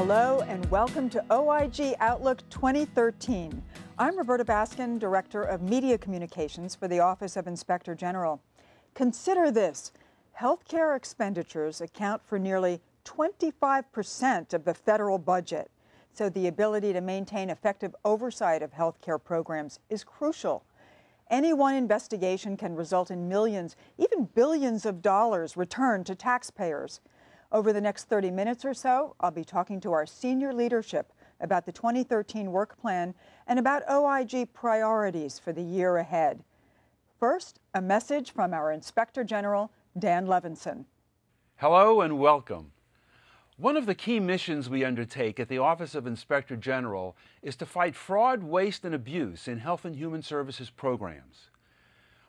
Hello and welcome to OIG Outlook 2013. I'm Roberta Baskin, Director of Media Communications for the Office of Inspector General. Consider this: healthcare expenditures account for nearly 25% of the federal budget, so the ability to maintain effective oversight of healthcare programs is crucial. Any one investigation can result in millions, even billions of dollars returned to taxpayers. Over the next 30 minutes or so, I'll be talking to our senior leadership about the 2013 work plan and about OIG priorities for the year ahead. First, a message from our Inspector General, Dan Levinson. Hello and welcome. One of the key missions we undertake at the Office of Inspector General is to fight fraud, waste, and abuse in health and human services programs.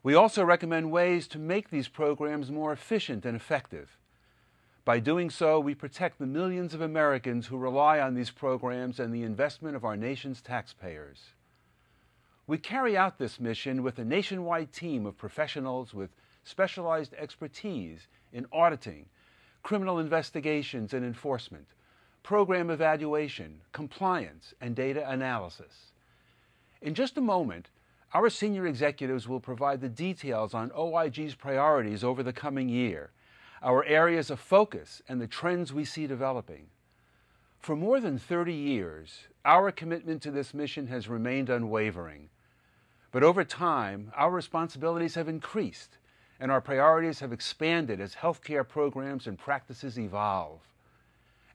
We also recommend ways to make these programs more efficient and effective. By doing so, we protect the millions of Americans who rely on these programs and the investment of our nation's taxpayers. We carry out this mission with a nationwide team of professionals with specialized expertise in auditing, criminal investigations and enforcement, program evaluation, compliance, and data analysis. In just a moment, our senior executives will provide the details on OIG's priorities over the coming year, our areas of focus, and the trends we see developing. For more than 30 years, our commitment to this mission has remained unwavering. But over time, our responsibilities have increased, and our priorities have expanded as healthcare programs and practices evolve.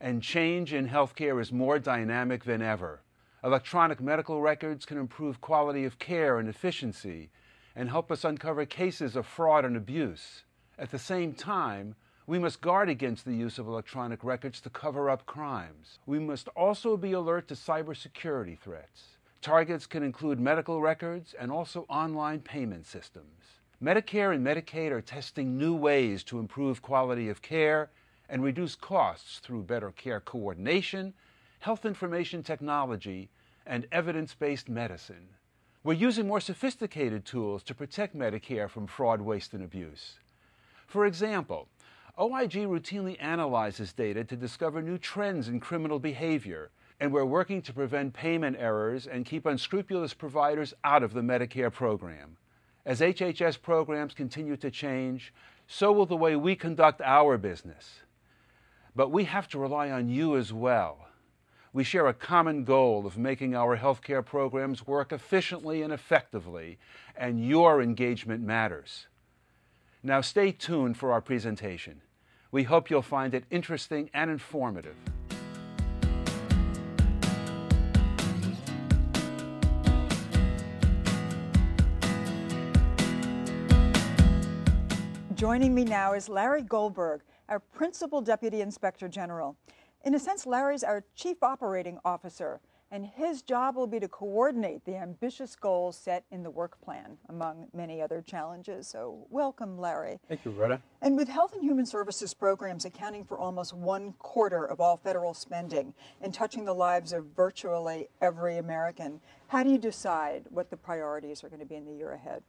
And change in healthcare is more dynamic than ever. Electronic medical records can improve quality of care and efficiency and help us uncover cases of fraud and abuse. At the same time, we must guard against the use of electronic records to cover up crimes. We must also be alert to cybersecurity threats. Targets can include medical records and also online payment systems. Medicare and Medicaid are testing new ways to improve quality of care and reduce costs through better care coordination, health information technology, and evidence-based medicine. We're using more sophisticated tools to protect Medicare from fraud, waste, and abuse. For example, OIG routinely analyzes data to discover new trends in criminal behavior, and we're working to prevent payment errors and keep unscrupulous providers out of the Medicare program. As HHS programs continue to change, so will the way we conduct our business. But we have to rely on you as well. We share a common goal of making our healthcare programs work efficiently and effectively, and your engagement matters. Now stay tuned for our presentation. We hope you'll find it interesting and informative. Joining me now is Larry Goldberg, our Principal Deputy Inspector General. In a sense, Larry's our Chief Operating Officer, and his job will be to coordinate the ambitious goals set in the work plan, among many other challenges. So welcome, Larry. Thank you, Roberta. And with Health and Human Services programs accounting for almost 1/4 of all federal spending and touching the lives of virtually every American, how do you decide what the priorities are going to be in the year ahead?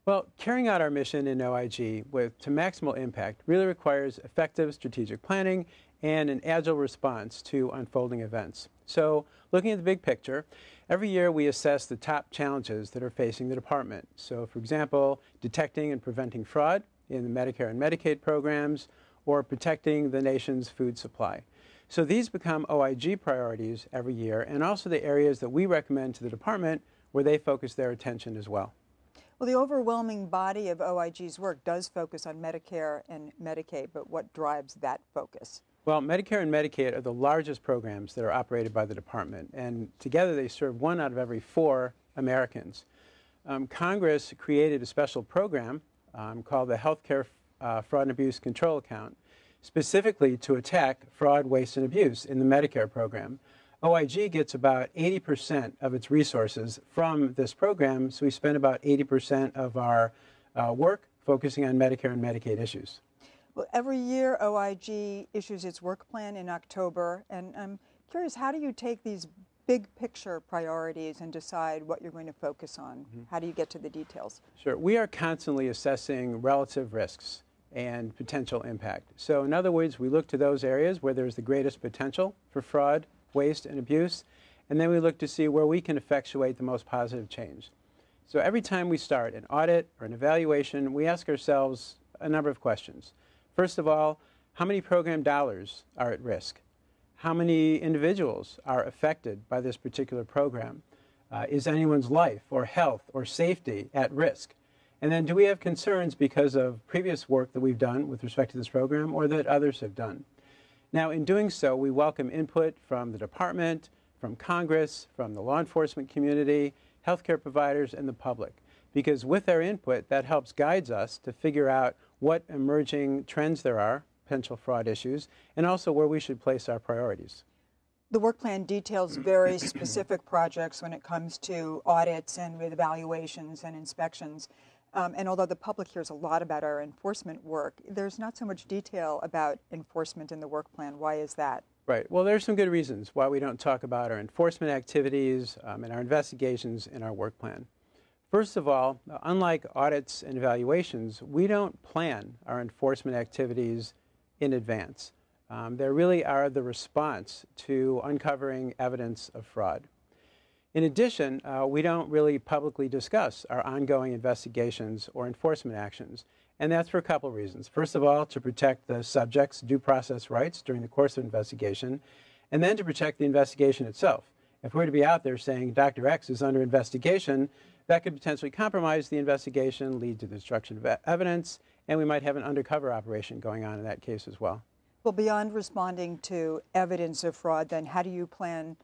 Well, carrying out our mission in OIG to maximal impact really requires effective strategic planning and an agile response to unfolding events. So, looking at the big picture, every year we assess the top challenges that are facing the department. So, for example, detecting and preventing fraud in the Medicare and Medicaid programs, or protecting the nation's food supply. So these become OIG priorities every year, and also the areas that we recommend to the department where they focus their attention as well. Well, the overwhelming body of OIG's work does focus on Medicare and Medicaid, but what drives that focus? Well, Medicare and Medicaid are the largest programs that are operated by the department, and together they serve 1 out of every 4 Americans. Congress created a special program called the Healthcare Fraud and Abuse Control Account, specifically to attack fraud, waste, and abuse in the Medicare program. OIG gets about 80% of its resources from this program, so we spend about 80% of our work focusing on Medicare and Medicaid issues. Well, every year OIG issues its work plan in October, and I'm curious, how do you take these big picture priorities and decide what you're going to focus on? How do you get to the details? Sure. We are constantly assessing relative risks and potential impact. So in other words, we look to those areas where there's the greatest potential for fraud, waste, and abuse, and then we look to see where we can effectuate the most positive change. So every time we start an audit or an evaluation, we ask ourselves a number of questions. First of all, how many program dollars are at risk? How many individuals are affected by this particular program? Is anyone's life or health or safety at risk? And then do we have concerns because of previous work that we've done with respect to this program or that others have done? Now, in doing so, we welcome input from the department, from Congress, from the law enforcement community, healthcare providers, and the public. Because with their input, that helps guide us to figure out what emerging trends there are, potential fraud issues, and also where we should place our priorities. The work plan details very specific projects when it comes to audits and with evaluations and inspections. And although the public hears a lot about our enforcement work, there's not so much detail about enforcement in the work plan. Why is that? Right. Well, there's some good reasons why we don't talk about our enforcement activities and our investigations in our work plan. First of all, unlike audits and evaluations, we don't plan our enforcement activities in advance. They really are the response to uncovering evidence of fraud. In addition, we don't really publicly discuss our ongoing investigations or enforcement actions, and that's for a couple of reasons. First of all, to protect the subject's due process rights during the course of investigation, and then to protect the investigation itself. If we're to be out there saying Dr. X is under investigation, that could potentially compromise the investigation, lead to the destruction of evidence, and we might have an undercover operation going on in that case as well. Well, beyond responding to evidence of fraud, then how do you plan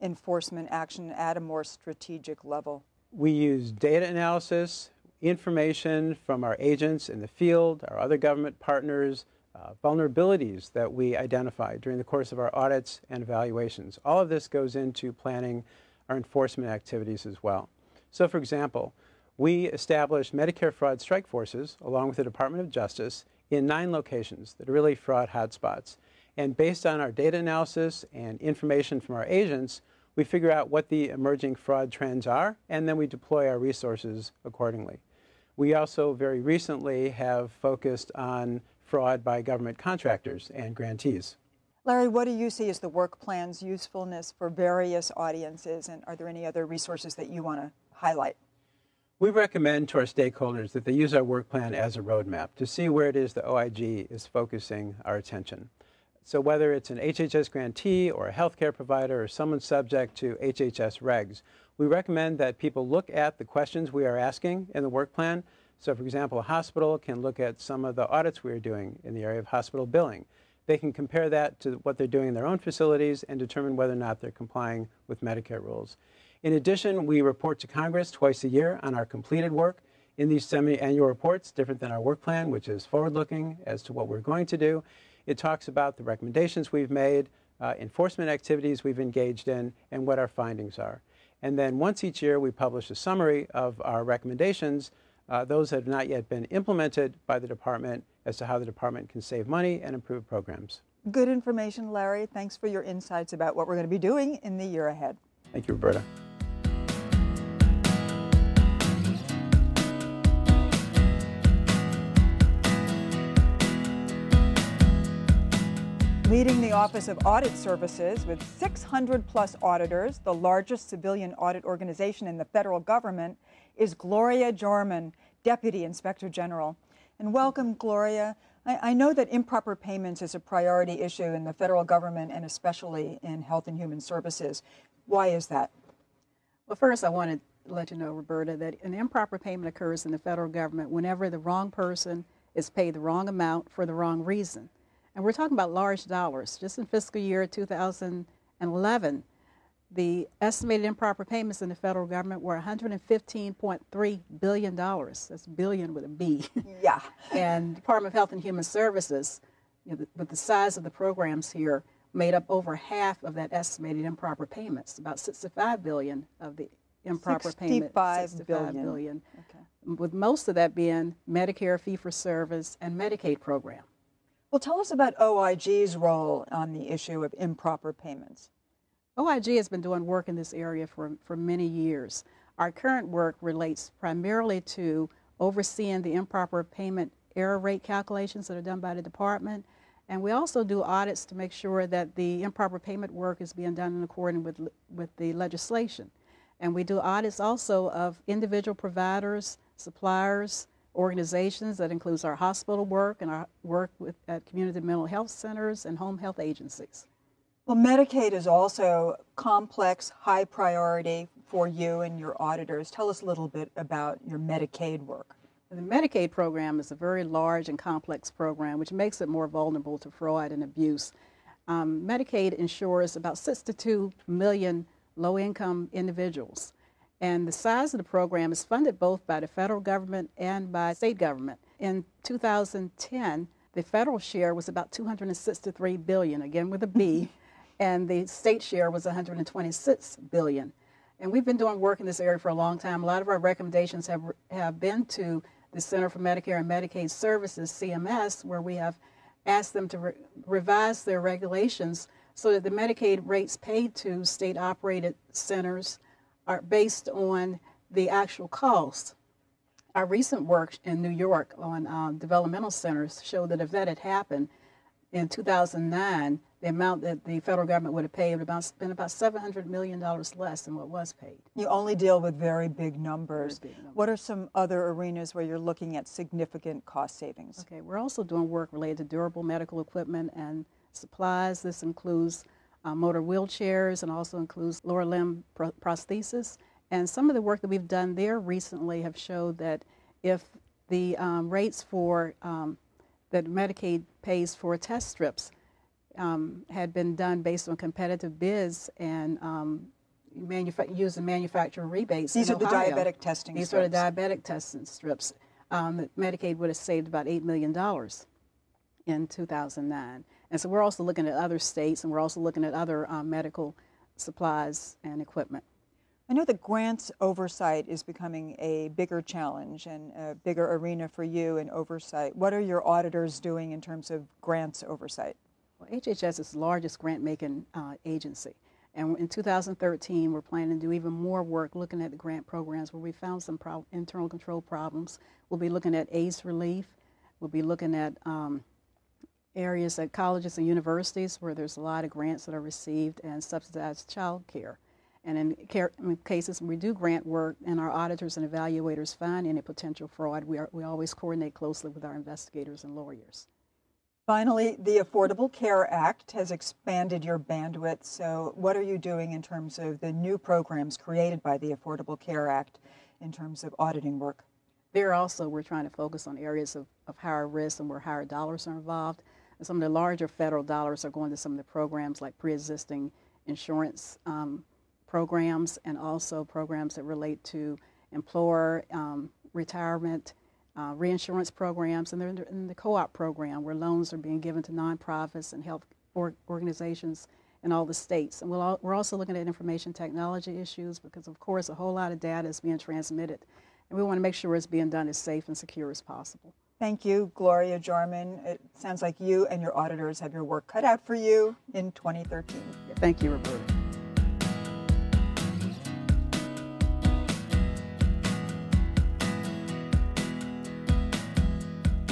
enforcement action at a more strategic level? We use data analysis, information from our agents in the field, our other government partners, vulnerabilities that we identify during the course of our audits and evaluations. All of this goes into planning our enforcement activities as well. So, for example, we established Medicare fraud strike forces along with the Department of Justice in 9 locations that are really fraud hotspots. And based on our data analysis and information from our agents, we figure out what the emerging fraud trends are, and then we deploy our resources accordingly. We also very recently have focused on fraud by government contractors and grantees. Larry, what do you see as the work plan's usefulness for various audiences, and are there any other resources that you want to highlight? We recommend to our stakeholders that they use our work plan as a roadmap to see where it is the OIG is focusing our attention. So whether it's an HHS grantee or a healthcare provider or someone subject to HHS regs, we recommend that people look at the questions we are asking in the work plan. So for example, a hospital can look at some of the audits we are doing in the area of hospital billing. They can compare that to what they're doing in their own facilities and determine whether or not they're complying with Medicare rules. In addition, we report to Congress twice a year on our completed work. In these semi-annual reports, different than our work plan, which is forward-looking as to what we're going to do, it talks about the recommendations we've made, enforcement activities we've engaged in, and what our findings are. And then once each year, we publish a summary of our recommendations, those that have not yet been implemented by the department as to how the department can save money and improve programs. Good information, Larry. Thanks for your insights about what we're going to be doing in the year ahead. Thank you, Roberta. Leading the Office of Audit Services with 600+ auditors, the largest civilian audit organization in the federal government, is Gloria Jarmon, Deputy Inspector General. And welcome, Gloria. I know that improper payments is a priority issue in the federal government and especially in Health and Human Services. Why is that? Well, first I want to let you know, Roberta, that an improper payment occurs in the federal government whenever the wrong person is paid the wrong amount for the wrong reason. And we're talking about large dollars. Just in fiscal year 2011, the estimated improper payments in the federal government were $115.3 billion. That's billion with a B. Yeah. And Department of Health and Human Services, with the size of the programs here, made up over half of that estimated improper payments, about $65 billion of the improper payment. $65 billion. Okay. With most of that being Medicare fee-for-service and Medicaid program. Well, tell us about OIG's role on the issue of improper payments. OIG has been doing work in this area for many years. Our current work relates primarily to overseeing the improper payment error rate calculations that are done by the department. And we also do audits to make sure that the improper payment work is being done in accordance with the legislation. And we do audits also of individual providers, suppliers, organizations. That includes our hospital work and our work at community mental health centers and home health agencies. Well, Medicaid is also complex, high priority for you and your auditors. Tell us a little bit about your Medicaid work. The Medicaid program is a very large and complex program, which makes it more vulnerable to fraud and abuse. Medicaid insures about 62 million low-income individuals. And the size of the program is funded both by the federal government and by state government. In 2010, the federal share was about $263 billion, again with a B, and the state share was $126 billion. And we've been doing work in this area for a long time. A lot of our recommendations have been to the Center for Medicare and Medicaid Services, CMS, where we have asked them to revise their regulations so that the Medicaid rates paid to state-operated centers are based on the actual cost. Our recent work in New York on developmental centers showed that if that had happened in 2009, the amount that the federal government would have paid would have been about $700 million less than what was paid. You only deal with very big numbers. Very big numbers. What are some other arenas where you're looking at significant cost savings? Okay, we're also doing work related to durable medical equipment and supplies. This includes motor wheelchairs and also includes lower limb prosthesis. And some of the work that we've done there recently have showed that if the rates for that Medicaid pays for test strips had been done based on competitive bids and using manufacturer rebates. These are the diabetic testing strips. These are the diabetic testing strips. Medicaid would have saved about $8 million in 2009. And so we're also looking at other states, and we're also looking at other medical supplies and equipment. I know that grants oversight is becoming a bigger challenge and a bigger arena for you in oversight. What are your auditors doing in terms of grants oversight? Well, HHS is the largest grant-making agency. And in 2013, we're planning to do even more work looking at the grant programs where we found some internal control problems. We'll be looking at AIDS relief. We'll be looking at areas at colleges and universities where there's a lot of grants that are received, and subsidized child care. And in cases when we do grant work and our auditors and evaluators find any potential fraud, we always coordinate closely with our investigators and lawyers. Finally, the Affordable Care Act has expanded your bandwidth. So what are you doing in terms of the new programs created by the Affordable Care Act in terms of auditing work? There also, we're trying to focus on areas of higher risk and where higher dollars are involved. And some of the larger federal dollars are going to some of the programs like pre-existing insurance programs, and also programs that relate to employer retirement, reinsurance programs, and they're in the co-op program where loans are being given to nonprofits and health organizations in all the states. And we're also looking at information technology issues because, of course, a whole lot of data is being transmitted, and we want to make sure it's being done as safe and secure as possible. Thank you, Gloria Jarmon. It sounds like you and your auditors have your work cut out for you in 2013. Thank you, Roberta.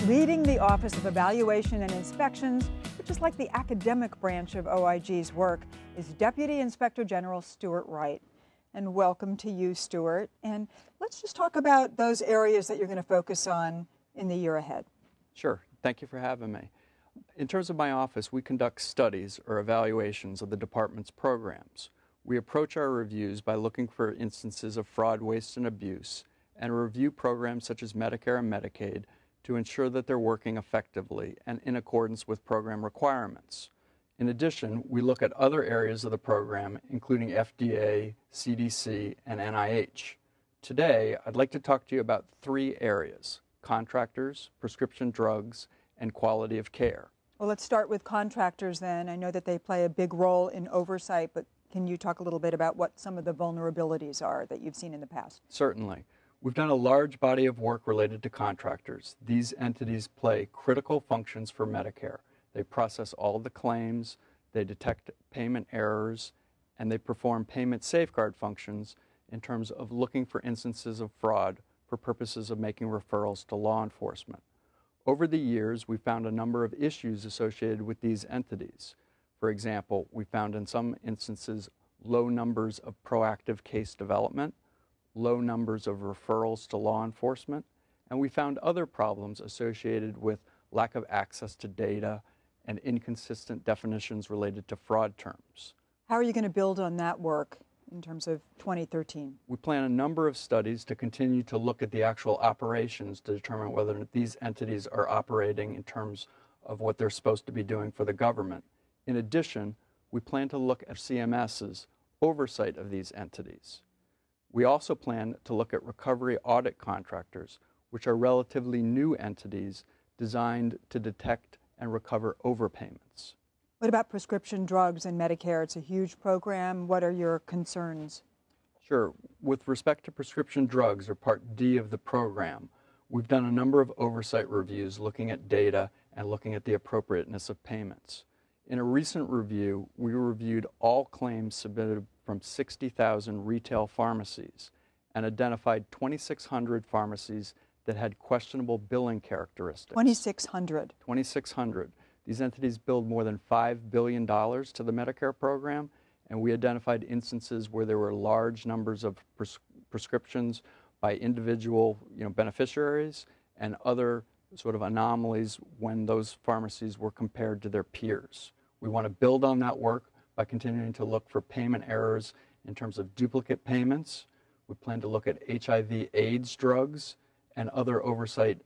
Leading the Office of Evaluation and Inspections, which is like the academic branch of OIG's work, is Deputy Inspector General Stewart Wright. And welcome to you, Stewart. And let's just talk about those areas that you're going to focus on in the year ahead. Sure. Thank you for having me. In terms of my office, we conduct studies or evaluations of the department's programs. We approach our reviews by looking for instances of fraud, waste, and abuse, and review programs such as Medicare and Medicaid to ensure that they're working effectively and in accordance with program requirements. In addition, we look at other areas of the program, including FDA, CDC, and NIH. Today, I'd like to talk to you about 3 areas: contractors, prescription drugs, and quality of care. Well, let's start with contractors then. I know that they play a big role in oversight, but can you talk a little bit about what some of the vulnerabilities are that you've seen in the past? Certainly. We've done a large body of work related to contractors. These entities play critical functions for Medicare. They process all the claims, they detect payment errors, and they perform payment safeguard functions in terms of looking for instances of fraud for purposes of making referrals to law enforcement. Over the years, we found a number of issues associated with these entities. For example, we found in some instances low numbers of proactive case development, low numbers of referrals to law enforcement, and we found other problems associated with lack of access to data and inconsistent definitions related to fraud terms. How are you going to build on that work in terms of 2013? We plan a number of studies to continue to look at the actual operations to determine whether these entities are operating in terms of what they're supposed to be doing for the government. In addition, we plan to look at CMS's oversight of these entities. We also plan to look at recovery audit contractors, which are relatively new entities designed to detect and recover overpayments. What about prescription drugs and Medicare? It's a huge program. What are your concerns? Sure. With respect to prescription drugs, or Part D of the program, we've done a number of oversight reviews looking at data and looking at the appropriateness of payments. In a recent review, we reviewed all claims submitted from 60,000 retail pharmacies and identified 2,600 pharmacies that had questionable billing characteristics. 2,600. 2,600. These entities billed more than $5 billion to the Medicare program, and we identified instances where there were large numbers of prescriptions by individual beneficiaries and other sort of anomalies when those pharmacies were compared to their peers. We want to build on that work by continuing to look for payment errors in terms of duplicate payments. We plan to look at HIV/AIDS drugs and other oversight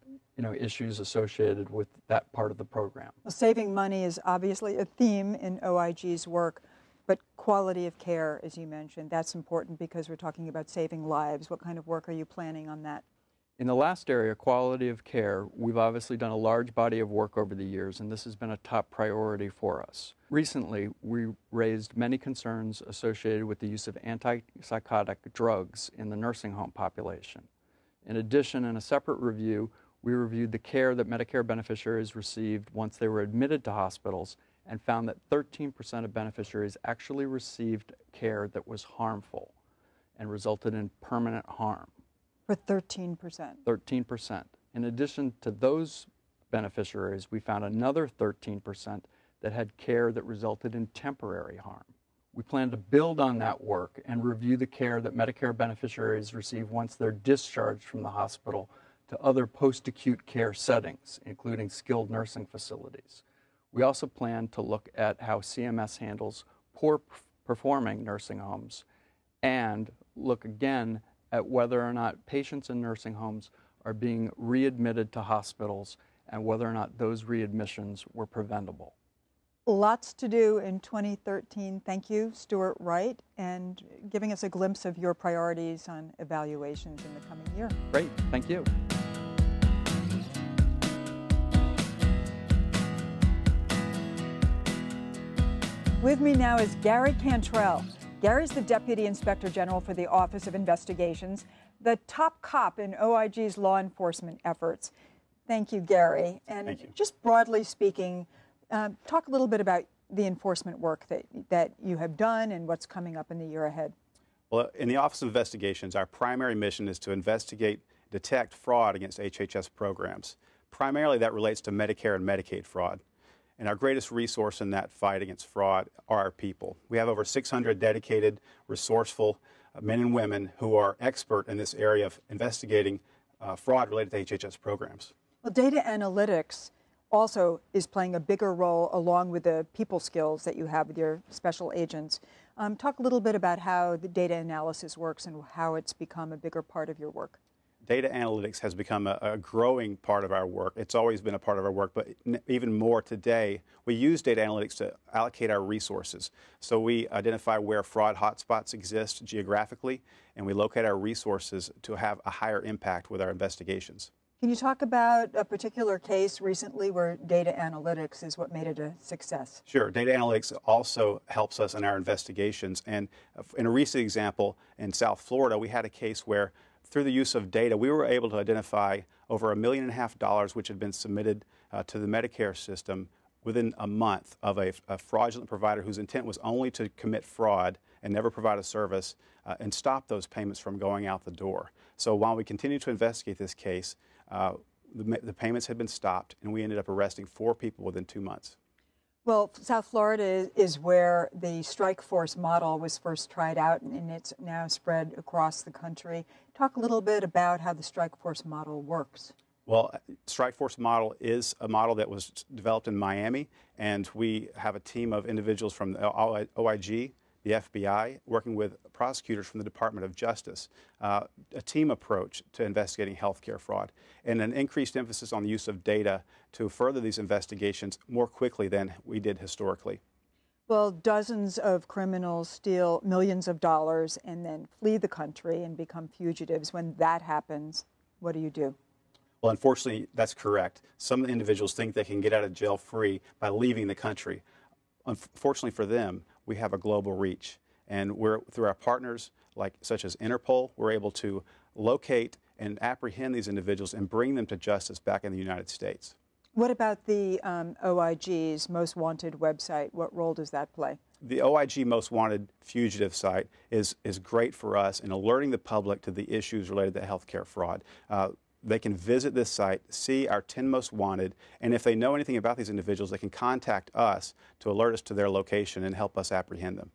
issues associated with that part of the program. Well, saving money is obviously a theme in OIG's work, but quality of care, as you mentioned, that's important because we're talking about saving lives. What kind of work are you planning on that? In the last area, quality of care, we've obviously done a large body of work over the years, and this has been a top priority for us. Recently, we raised many concerns associated with the use of antipsychotic drugs in the nursing home population. In addition, in a separate review, we reviewed the care that Medicare beneficiaries received once they were admitted to hospitals and found that 13% of beneficiaries actually received care that was harmful and resulted in permanent harm. For 13%? 13%. In addition to those beneficiaries, we found another 13% that had care that resulted in temporary harm. We plan to build on that work and review the care that Medicare beneficiaries receive once they're discharged from the hospital to other post-acute care settings, including skilled nursing facilities. We also plan to look at how CMS handles poor-performing nursing homes and look again at whether or not patients in nursing homes are being readmitted to hospitals and whether or not those readmissions were preventable. Lots to do in 2013. Thank you, Stewart Wright, and giving us a glimpse of your priorities on evaluations in the coming year. Great. Thank you. With me now is Garrett Cantrell. Gary's the Deputy Inspector General for the Office of Investigations, the top cop in OIG's law enforcement efforts. Thank you, Gary. And Thank you. Just broadly speaking, talk a little bit about the enforcement work that you have done and what's coming up in the year ahead. Well, in the Office of Investigations, our primary mission is to investigate, detect fraud against HHS programs. Primarily, that relates to Medicare and Medicaid fraud. And our greatest resource in that fight against fraud are our people. We have over 600 dedicated, resourceful men and women who are expert in this area of investigating fraud related to HHS programs. Well, data analytics also is playing a bigger role along with the people skills that you have with your special agents. Talk a little bit about how the data analysis works and how it's become a bigger part of your work. Data analytics has become a growing part of our work. It's always been a part of our work, but even more today. We use data analytics to allocate our resources. So we identify where fraud hotspots exist geographically, and we locate our resources to have a higher impact with our investigations. Can you talk about a particular case recently where data analytics is what made it a success? Sure. Data analytics also helps us in our investigations. And in a recent example in South Florida, we had a case where through the use of data, we were able to identify over $1.5 million which had been submitted to the Medicare system within a month of a fraudulent provider whose intent was only to commit fraud and never provide a service and stop those payments from going out the door. So while we continue to investigate this case, the payments had been stopped, and we ended up arresting 4 people within 2 months. Well, South Florida is where the strike force model was first tried out, and it's now spread across the country. Talk a little bit about how the strike force model works. Well, strike force model is a model that was developed in Miami, and we have a team of individuals from the OIG, the FBI, working with prosecutors from the Department of Justice, a team approach to investigating healthcare fraud, and an increased emphasis on the use of data to further these investigations more quickly than we did historically. Well, dozens of criminals steal millions of dollars and then flee the country and become fugitives. When that happens, what do you do? Well, unfortunately, that's correct. Some individuals think they can get out of jail free by leaving the country. Unfortunately for them, we have a global reach, and through our partners such as Interpol, we're able to locate and apprehend these individuals and bring them to justice back in the United States. What about the OIG's Most Wanted website? What role does that play? The OIG Most Wanted fugitive site is great for us in alerting the public to the issues related to healthcare fraud. They can visit this site, see our 10 most wanted, and if they know anything about these individuals, they can contact us to alert us to their location and help us apprehend them.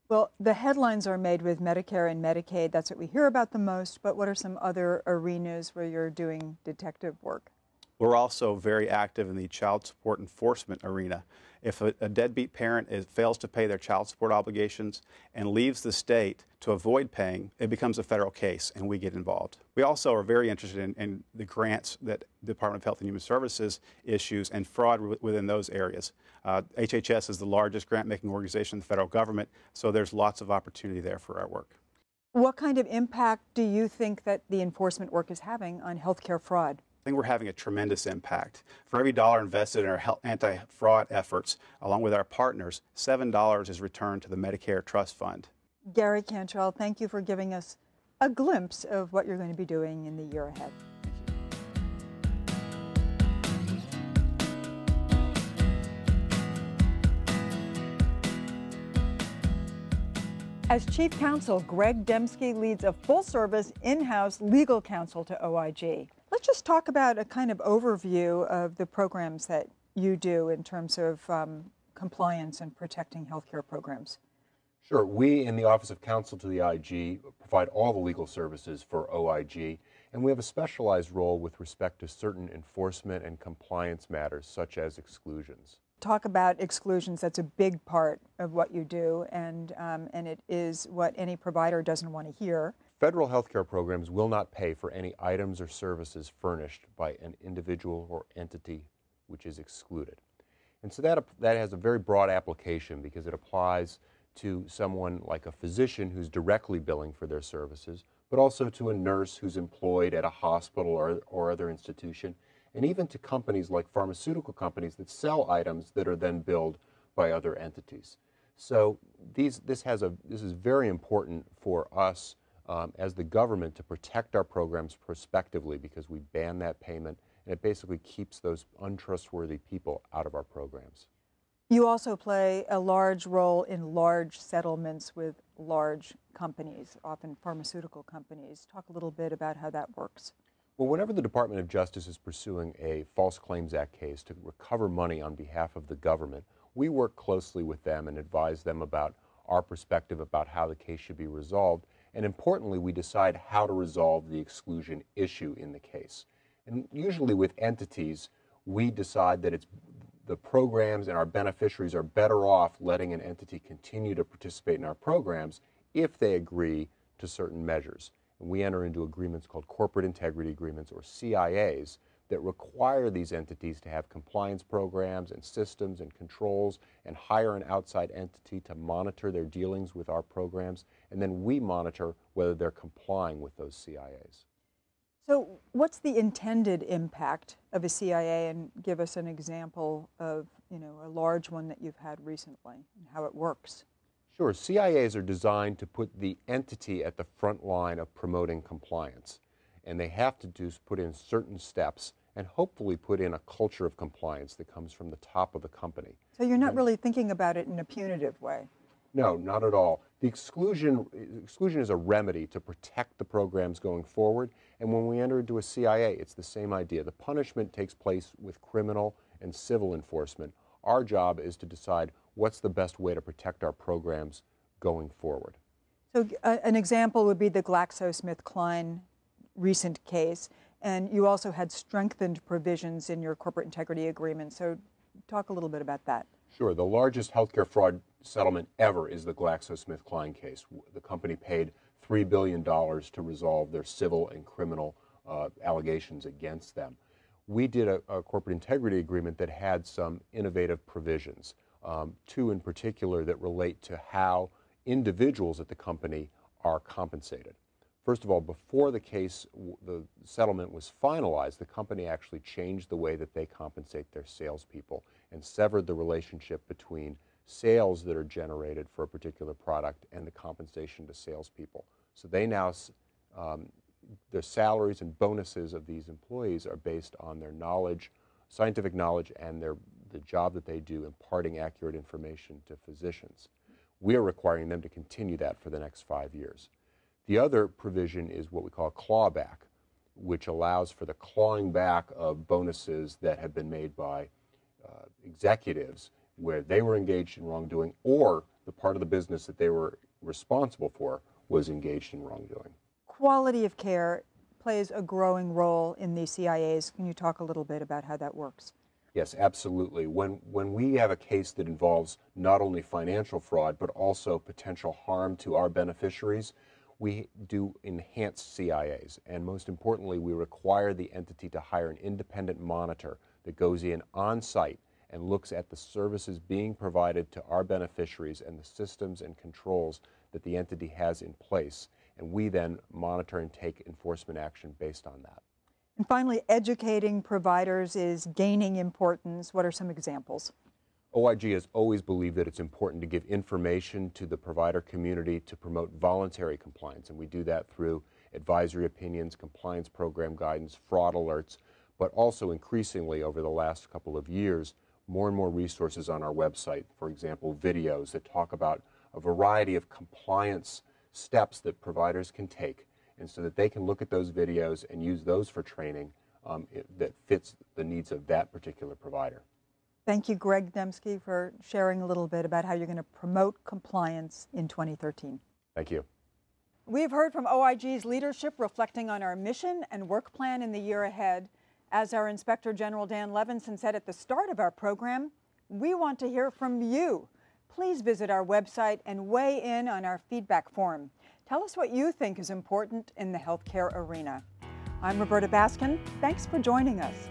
Well, the headlines are made with Medicare and Medicaid. That's what we hear about the most, but what are some other arenas where you're doing detective work? We're also very active in the child support enforcement arena. If a deadbeat parent fails to pay their child support obligations and leaves the state to avoid paying, it becomes a federal case and we get involved. We also are very interested in the grants that the Department of Health and Human Services issues and fraud within those areas. HHS is the largest grant-making organization in the federal government, so there's lots of opportunity there for our work. What kind of impact do you think that the enforcement work is having on healthcare fraud? I think we're having a tremendous impact. For every dollar invested in our anti-fraud efforts, along with our partners, $7 is returned to the Medicare Trust Fund. Garrett Cantrell, thank you for giving us a glimpse of what you're going to be doing in the year ahead. As Chief Counsel, Greg Demske leads a full-service in-house legal counsel to OIG. Let's just talk about a kind of overview of the programs that you do in terms of compliance and protecting healthcare programs. Sure. We in the Office of Counsel to the IG provide all the legal services for OIG, and we have a specialized role with respect to certain enforcement and compliance matters, such as exclusions. Talk about exclusions. That's a big part of what you do, and it is what any provider doesn't want to hear. Federal healthcare programs will not pay for any items or services furnished by an individual or entity which is excluded. And so that has a very broad application because it applies to someone like a physician who's directly billing for their services, but also to a nurse who's employed at a hospital or other institution, and even to companies like pharmaceutical companies that sell items that are then billed by other entities. So this is very important for us as the government to protect our programs prospectively because we ban that payment, and it basically keeps those untrustworthy people out of our programs. You also play a large role in large settlements with large companies, often pharmaceutical companies. Talk a little bit about how that works. Well, whenever the Department of Justice is pursuing a False Claims Act case to recover money on behalf of the government, we work closely with them and advise them about our perspective about how the case should be resolved. And importantly, we decide how to resolve the exclusion issue in the case. And usually with entities, we decide that the programs and our beneficiaries are better off letting an entity continue to participate in our programs if they agree to certain measures. And we enter into agreements called corporate integrity agreements, or CIAs, that require these entities to have compliance programs and systems and controls and hire an outside entity to monitor their dealings with our programs, and then we monitor whether they're complying with those CIAs. So what's the intended impact of a CIA, and give us an example of a large one that you've had recently and how it works? Sure. CIAs are designed to put the entity at the front line of promoting compliance. And they have to put in certain steps and hopefully put in a culture of compliance that comes from the top of the company. So you're not really thinking about it in a punitive way? No, not at all. The exclusion is a remedy to protect the programs going forward, And when we enter into a CIA, it's the same idea. The punishment takes place with criminal and civil enforcement. Our job is to decide what's the best way to protect our programs going forward. So an example would be the GlaxoSmithKline recent case, and you also had strengthened provisions in your corporate integrity agreement. So talk a little bit about that. Sure. The largest healthcare fraud settlement ever is the GlaxoSmithKline case. The company paid $3 billion to resolve their civil and criminal allegations against them. We did a corporate integrity agreement that had some innovative provisions, two in particular that relate to how individuals at the company are compensated. First of all, before the case, the settlement was finalized, the company actually changed the way that they compensate their salespeople and severed the relationship between sales that are generated for a particular product and the compensation to salespeople. So they now, their salaries and bonuses of these employees are based on their knowledge, scientific knowledge, and the job that they do imparting accurate information to physicians. We are requiring them to continue that for the next 5 years. The other provision is what we call a clawback, which allows for the clawing back of bonuses that have been made by executives where they were engaged in wrongdoing or the part of the business that they were responsible for was engaged in wrongdoing. Quality of care plays a growing role in these CIAs. Can you talk a little bit about how that works? Yes, absolutely. When we have a case that involves not only financial fraud but also potential harm to our beneficiaries, we do enhanced CIAs, and most importantly, we require the entity to hire an independent monitor that goes in on-site and looks at the services being provided to our beneficiaries and the systems and controls that the entity has in place, and we then monitor and take enforcement action based on that. And finally, educating providers is gaining importance. What are some examples? OIG has always believed that it's important to give information to the provider community to promote voluntary compliance, and we do that through advisory opinions, compliance program guidance, fraud alerts, but also increasingly over the last couple of years, more and more resources on our website, for example, videos that talk about a variety of compliance steps that providers can take, and so that they can look at those videos and use those for training that fits the needs of that particular provider. Thank you, Greg Demske, for sharing a little bit about how you're going to promote compliance in 2013. Thank you. We've heard from OIG's leadership reflecting on our mission and work plan in the year ahead. As our Inspector General Dan Levinson said at the start of our program, we want to hear from you. Please visit our website and weigh in on our feedback form. Tell us what you think is important in the healthcare arena. I'm Roberta Baskin. Thanks for joining us.